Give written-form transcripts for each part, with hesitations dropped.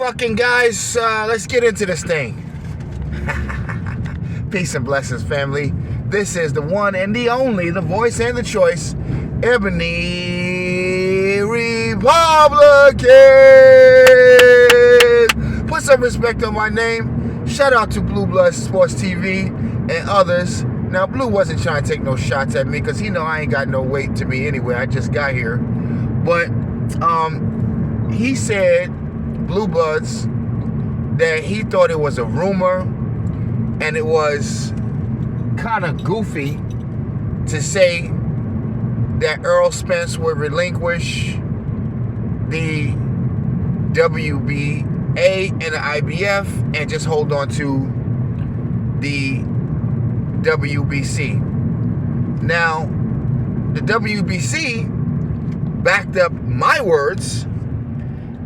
fucking guys, let's get into this thing. Peace and blessings, family. This is the one and the only, the voice and the choice, Ebony Republican. Put some respect on my name. Shout out to Blue Bloods Sports TV and others. Now, Blue wasn't trying to take no shots at me because he know I ain't got no weight to me anyway. I just got here. But he said, Blue Bloods, that he thought it was a rumor and it was kind of goofy to say that Errol Spence would relinquish the WBA and the IBF and just hold on to the WBC. Now, the WBC backed up my words,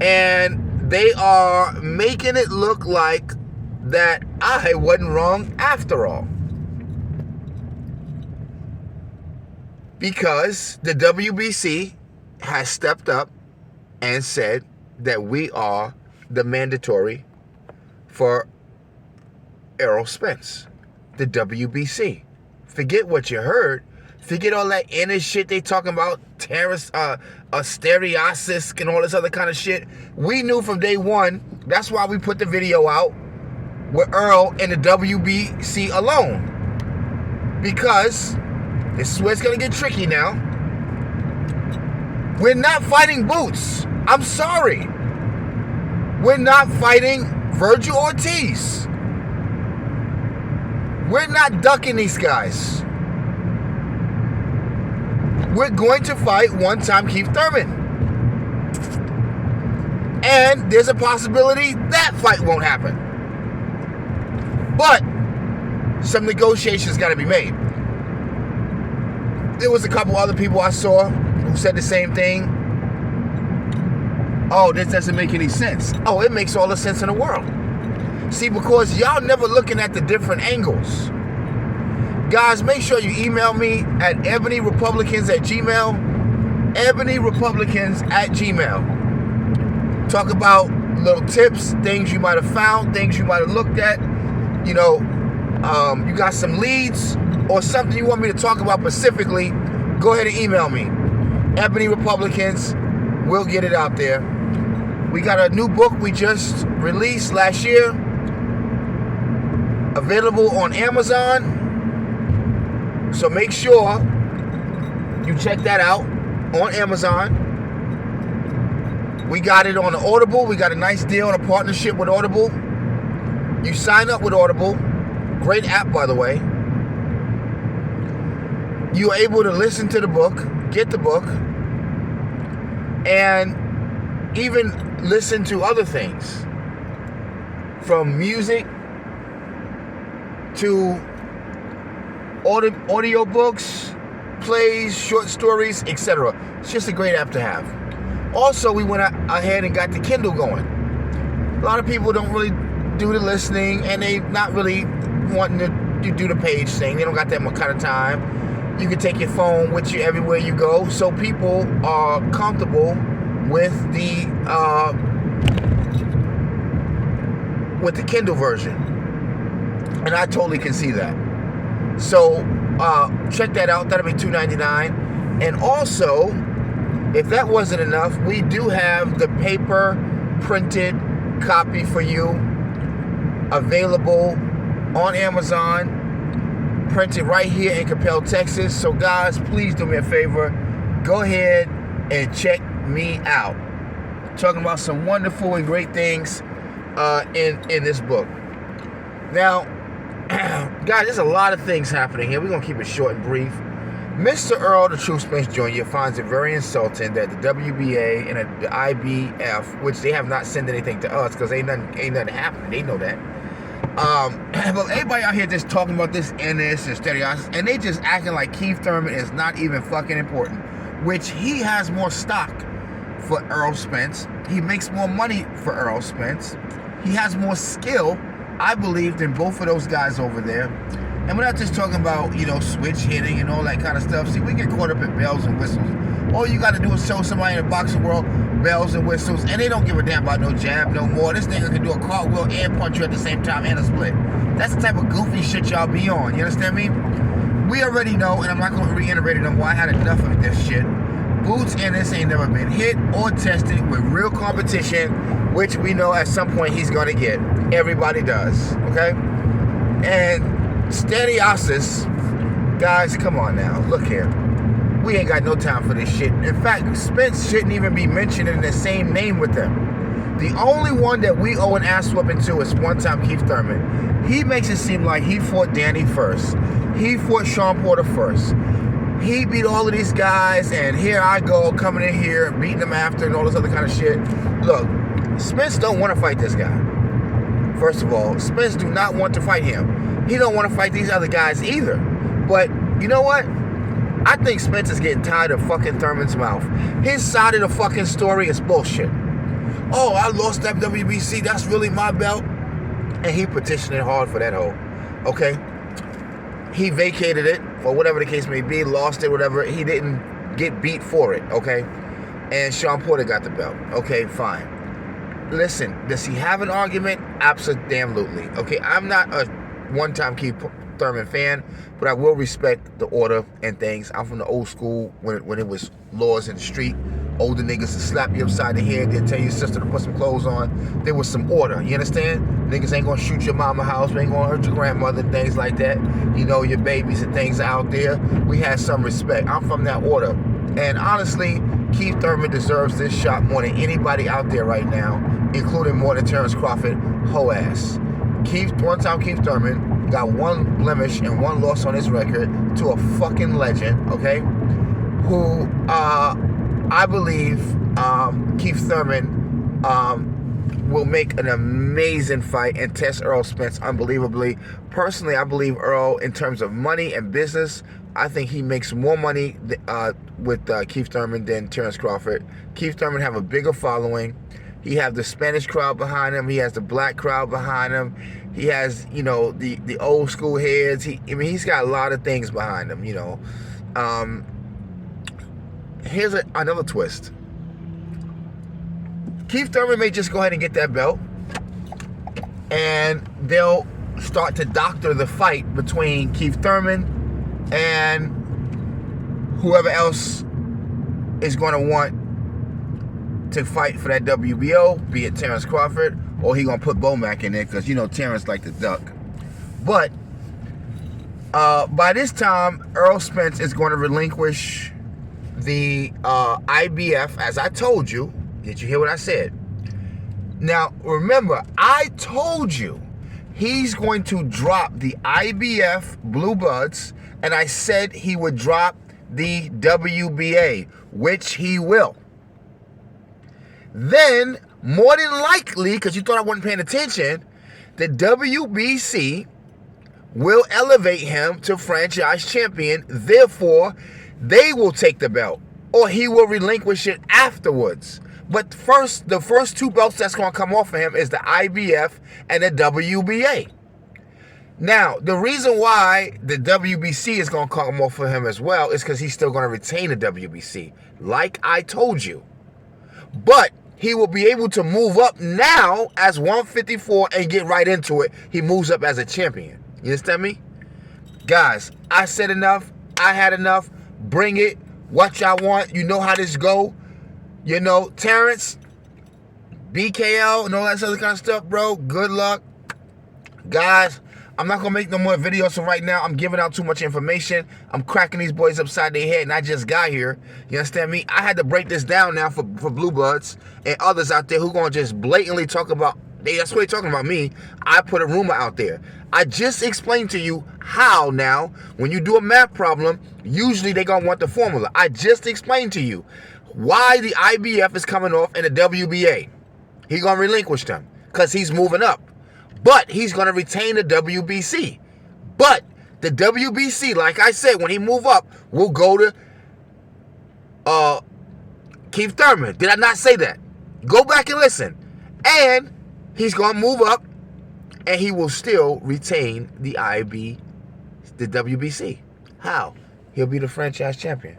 and they are making it look like that I wasn't wrong after all. Because the WBC has stepped up and said that we are the mandatory for Errol Spence. The WBC. Forget what you heard. Forget all that inner shit they talking about, asteriasis and all this other kind of shit. We knew from day one. That's why we put the video out with Earl and the WBC alone. Because this is where it's going to get tricky now. We're not fighting Boots. I'm sorry. We're not fighting Virgil Ortiz. We're not ducking these guys. We're going to fight one-time Keith Thurman. And there's a possibility that fight won't happen. But some negotiations got to be made. There was a couple other people I saw who said the same thing. Oh, this doesn't make any sense. Oh, it makes all the sense in the world. See, because y'all never looking at the different angles. Guys, make sure you email me at ebonyrepublicans@gmail. ebonyrepublicans@gmail. Talk about little tips, things you might have found, things you might have looked at. You know, you got some leads or something you want me to talk about specifically, go ahead and email me. Ebony Republicans, we'll get it out there. We got a new book we just released last year, available on Amazon. So make sure you check that out on Amazon. We got it on Audible. We got a nice deal on a partnership with Audible. You sign up with Audible. Great app, by the way. You are able to listen to the book, get the book, and even listen to other things. From music to audio books, plays, short stories, etc. It's just a great app to have. Also, we went ahead and got the Kindle going. A lot of people don't really do the listening, and they not really wanting to do the page thing. They don't got that much kind of time. You can take your phone with you everywhere you go, so people are comfortable with the Kindle version, and I totally can see that. So check that out. That'll be $2.99. And also, if that wasn't enough, we do have the paper printed copy for you available on Amazon, printed right here in Capel, Texas. So guys, please do me a favor, go ahead and check me out. Talking about some wonderful and great things in this book. Now, guys, there's a lot of things happening here. We're going to keep it short and brief. Mr. Errol the True Spence Jr. finds it very insulting that the WBA and the IBF, which they have not sent anything to us because ain't nothing happening. They know that. But everybody out here just talking about this and this and stereotypes, and they just acting like Keith Thurman is not even fucking important, which he has more stock for Errol Spence. He makes more money for Errol Spence. He has more skill, I believe, than both of those guys over there. And we're not just talking about, you know, switch hitting and all that kind of stuff. See, we get caught up in bells and whistles. All you got to do is show somebody in the boxing world, bells and whistles, and they don't give a damn about no jab no more. This nigga can do a cartwheel and punch you at the same time and a split. That's the type of goofy shit y'all be on. You understand me? We already know, and I'm not going to reiterate it no more. I had enough of this shit. Boots Ennis ain't never been hit or tested with real competition, which we know at some point he's going to get. Everybody does, okay? And Staniosis, guys, come on now. Look here. We ain't got no time for this shit. In fact, Spence shouldn't even be mentioned in the same name with them. The only one that we owe an ass whooping to is one-time Keith Thurman. He makes it seem like he fought Danny first. He fought Sean Porter first. He beat all of these guys, and here I go, coming in here, beating them after, and all this other kind of shit. Look, Spence don't want to fight this guy. First of all, Spence do not want to fight him. He don't want to fight these other guys either. But, you know what? I think Spence is getting tired of fucking Thurman's mouth. His side of the fucking story is bullshit. Oh, I lost that WBC, that's really my belt. And he petitioned hard for that hoe. Okay? He vacated it, or whatever the case may be, lost it, whatever. He didn't get beat for it, okay? And Sean Porter got the belt. Okay, fine. Listen, does he have an argument? Absolutely. Okay, I'm not a one-time Keith Thurman fan, but I will respect the order and things. I'm from the old school when it was laws in the street. Older niggas to slap you upside the head, they'll tell your sister to put some clothes on. There was some order, you understand? Niggas ain't gonna shoot your mama house, ain't gonna hurt your grandmother, things like that. You know, your babies and things out there. We had some respect. I'm from that order. And honestly, Keith Thurman deserves this shot more than anybody out there right now, including more than Terrence Crawford, hoe ass. One-time Keith Thurman got one blemish and one loss on his record to a fucking legend, okay? Who, I believe Keith Thurman will make an amazing fight and test Errol Spence unbelievably. Personally, I believe Errol, in terms of money and business, I think he makes more money with Keith Thurman than Terrence Crawford. Keith Thurman have a bigger following. He has the Spanish crowd behind him. He has the black crowd behind him. He has, you know, the old school heads. He's got a lot of things behind him, you know. Here's another twist. Keith Thurman may just go ahead and get that belt, and they'll start to doctor the fight between Keith Thurman and whoever else is going to want to fight for that WBO, be it Terrence Crawford, or he going to put Bomac in there, because, you know, Terrence like to duck. But by this time, Errol Spence is going to relinquish the IBF, as I told you. Did you hear what I said? Now, remember, I told you he's going to drop the IBF Blue Bloods, and I said he would drop the WBA, which he will. Then, more than likely, because you thought I wasn't paying attention, the WBC will elevate him to franchise champion. Therefore, they will take the belt, or he will relinquish it afterwards. But first, the first two belts that's going to come off of him is the IBF and the WBA. Now, the reason why the WBC is going to come off of him as well is because he's still going to retain the WBC, like I told you. But he will be able to move up now as 154 and get right into it. He moves up as a champion. You understand me? Guys, I said enough. I had enough. Bring it. What y'all want. You know how this go. You know, Terrence, BKL, and all that other kind of stuff, bro. Good luck. Guys, I'm not going to make no more videos, so right now I'm giving out too much information. I'm cracking these boys upside their head, and I just got here. You understand me? I had to break this down now for Blue Bloods and others out there who going to just blatantly talk about, that's what they're talking about me. I put a rumor out there. I just explained to you how now, when you do a math problem, usually they're going to want the formula. I just explained to you why the IBF is coming off in the WBA. He's going to relinquish them because he's moving up. But he's going to retain the WBC. But the WBC, like I said, when he move up, will go to Keith Thurman. Did I not say that? Go back and listen. And he's going to move up, and he will still retain the WBC. How? He'll be the franchise champion.